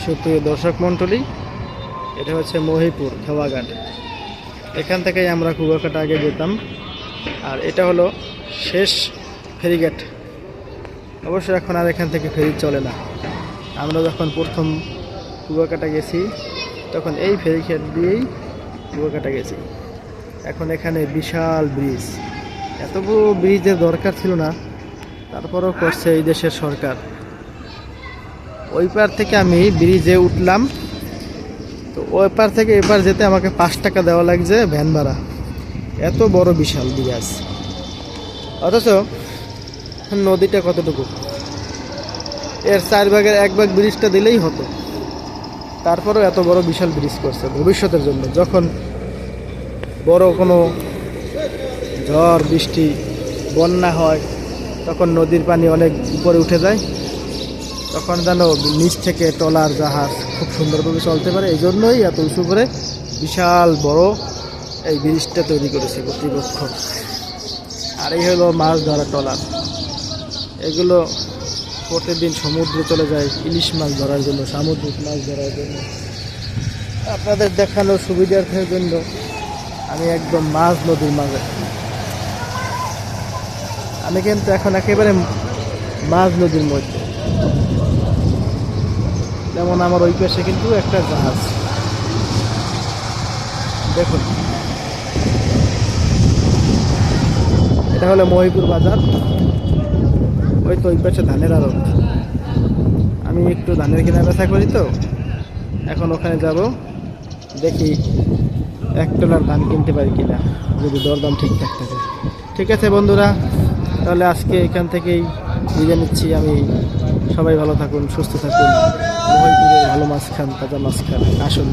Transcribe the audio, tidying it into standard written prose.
সুপ্রিয় দর্শক মণ্ডলী, এটা হচ্ছে মহিপুর খেওয়াঘাট। এখান থেকেই আমরা কুয়াকাটা আগে যেতাম, আর এটা হলো শেষ ফেরিঘাট। অবশ্য এখন আর এখান থেকে ফেরি চলে না। আমরা যখন প্রথম কুয়াকাটা গেছি তখন এই ফেরিঘাট দিয়েই কুয়াকাটা গেছি। এখন এখানে বিশাল ব্রিজ, এত বড় ব্রিজের দরকার ছিল না, তারপরও করছে এই দেশের সরকার। ওই পার থেকে আমি ব্রিজে উঠলাম, তো ওই পার থেকে এপার যেতে আমাকে 5 টাকা দেওয়া লাগছে ভ্যান ভাড়া। এত বড় বিশাল ব্রিজ, অথচ নদীটা কতটুকু, এর 4 ভাগের 1 ভাগ ব্রিজটা দিলেই হতো। তারপরেও এত বড় বিশাল ব্রিজ করছে ভবিষ্যতের জন্য। যখন বড় কোনো ঝড় বৃষ্টি বন্যা হয়, তখন নদীর পানি অনেক উপরে উঠে যায়, তখন যেন নিচ থেকে ট্রলার জাহাজ খুব সুন্দরভাবে চলতে পারে। এই জন্যই এত উঁচু করে বিশাল বড় এই ব্রিজটা তৈরি করেছে কর্তৃপক্ষ। আর এই হলো মাছ ধরা ট্রলার, এগুলো প্রতিদিন সমুদ্রে চলে যায় ইলিশ মাছ ধরার জন্য, সামুদ্রিক মাছ ধরার জন্য। আপনাদের দেখানোর সুবিধার্থের জন্য আমি একদম মাছ নদীর মাঝে। আমি কিন্তু এখন একেবারে মাছ নদীর মধ্যে। যেমন আমার ওই পাশে কিন্তু একটা জাহাজ, দেখুন। এটা হলো মহিপুর বাজার। ওই তো ওই পাশে ধানের আড়ত। আমি একটু ধানের কেনা বেচা করি, তো এখন ওখানে যাব, দেখি 1 ট্রলার ধান কিনতে পারি কিনা, যদি দরদাম ঠিকঠাক থাকে। ঠিক আছে বন্ধুরা, তাহলে আজকে এখান থেকেই বিদায় নিচ্ছি আমি। সবাই ভালো থাকুন, সুস্থ থাকুন, মহিপুরের ভালো মাছ খান, তাজা মাছ খান, আসুন।